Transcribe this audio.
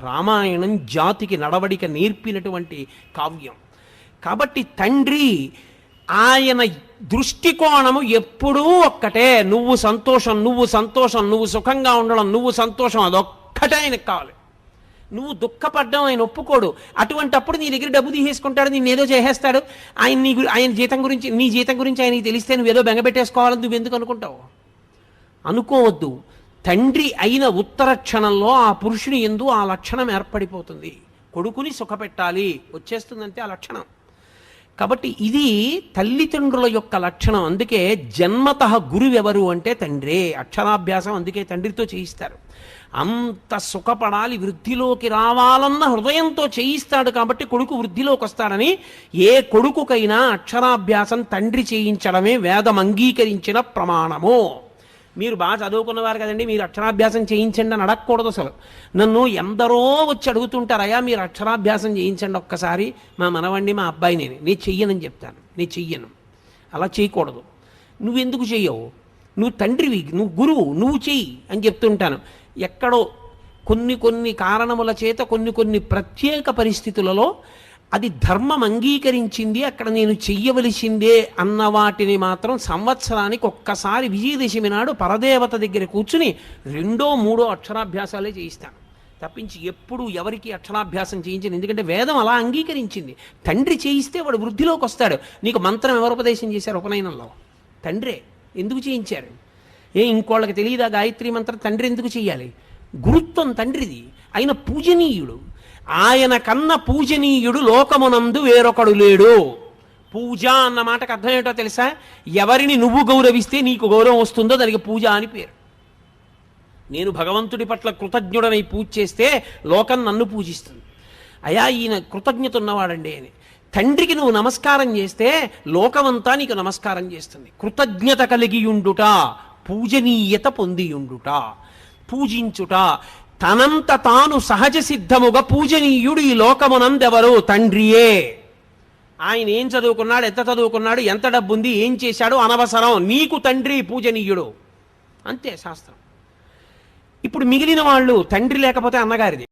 రామాయణం జాతికి నడవడిక నేర్పినటువంటి కావ్యం. కాబట్టి తండ్రి ఆయన దృష్టికోణము ఎప్పుడూ ఒక్కటే, నువ్వు సంతోషం, నువ్వు సంతోషం, నువ్వు సుఖంగా ఉండడం, నువ్వు సంతోషం, అదొక్కటే ఆయనకు కావాలి. నువ్వు దుఃఖపడ్డం ఆయన ఒప్పుకోడు. అటువంటప్పుడు నీ దగ్గర డబ్బు తీసేసుకుంటాడు, నేను ఏదో చేసేస్తాడు. ఆయన జీతం గురించి, నీ జీతం గురించి ఆయనకి తెలిస్తే నువ్వేదో బెంగపెట్టేసుకోవాలని నువ్వెందుకు అనుకుంటావు? అనుకోవద్దు. తండ్రి అయిన ఉత్తర క్షణంలో ఆ పురుషుని యందు ఆ లక్షణం ఏర్పడిపోతుంది. కొడుకుని సుఖపెట్టాలి వచ్చేస్తుందంటే ఆ లక్షణం. కాబట్టి ఇది తల్లిదండ్రుల యొక్క లక్షణం. అందుకే జన్మతః గురువెవరు అంటే తండ్రే. అక్షరాభ్యాసం అందుకే తండ్రితో చేయిస్తారు. అంత సుఖపడాలి, వృద్ధిలోకి రావాలన్న హృదయంతో చేయిస్తాడు. కాబట్టి కొడుకు వృద్ధిలోకి వస్తాడని ఏ కొడుకుకైనా అక్షరాభ్యాసం తండ్రి చేయించడమే వేదం అంగీకరించిన ప్రమాణము. మీరు బాగా చదువుకున్నవారు కదండి, మీరు అక్షరాభ్యాసం చేయించండి అని అడగకూడదు. అసలు నన్ను ఎందరో వచ్చి అడుగుతుంటారయ్యా మీరు అక్షరాభ్యాసం చేయించండి ఒక్కసారి, మా మనవండి మా అబ్బాయి నేను చెయ్యనని చెప్తాను. నేను చెయ్యను, అలా చేయకూడదు. నువ్వెందుకు చెయ్యవు? నువ్వు తండ్రివి, నువ్వు గురువు, నువ్వు చెయ్యి అని చెప్తుంటాను. ఎక్కడో కొన్ని కారణముల చేత కొన్ని ప్రత్యేక పరిస్థితులలో అది ధర్మం అంగీకరించింది, అక్కడ నేను చెయ్యవలసిందే అన్న వాటిని మాత్రం సంవత్సరానికి ఒక్కసారి విజయదశమి నాడు పరదేవత దగ్గర కూర్చుని 2, 3 అక్షరాభ్యాసాలే చేయిస్తాను తప్పించి ఎప్పుడు ఎవరికి అక్షరాభ్యాసం చేయించను. ఎందుకంటే వేదం అలా అంగీకరించింది. తండ్రి చేయిస్తే వాడు వృద్ధిలోకి వస్తాడు. నీకు మంత్రం ఎవరు ఉపదేశం చేశారు? ఉపనయనంలో తండ్రే. ఎందుకు చేయించారు? ఇంకోళ్ళకి తెలియదా గాయత్రి మంత్రం? తండ్రి ఎందుకు చెయ్యాలి? గురుత్వం తండ్రిది. ఆయన పూజనీయుడు. ఆయన కన్న పూజనీయుడు లోకమునందు వేరొకడు లేడు. పూజ అన్న మాటకు అర్థం ఏంటో తెలుసా? ఎవరిని నువ్వు గౌరవిస్తే నీకు గౌరవం వస్తుందో దానికి పూజ అని పేరు. నేను భగవంతుడి పట్ల కృతజ్ఞుడనై పూజ చేస్తే లోకం నన్ను పూజిస్తుంది. అయా ఈయన కృతజ్ఞత ఉన్నవాడండి అని. తండ్రికి నువ్వు నమస్కారం చేస్తే లోకమంతా నీకు నమస్కారం చేస్తుంది. కృతజ్ఞత కలిగియుండుట, పూజనీయత పొందియుండుట, పూజించుట. తనంత తాను సహజ సిద్ధముగా పూజనీయుడు ఈ లోకమునందెవరు? తండ్రియే. ఆయన ఏం చదువుకున్నాడు, ఎంత చదువుకున్నాడు, ఎంత డబ్బుంది, ఏం చేశాడు అనవసరం. నీకు తండ్రి పూజనీయుడు, అంతే శాస్త్రం. ఇప్పుడు మిగిలిన వాళ్ళు తండ్రి లేకపోతే అన్నగారిది.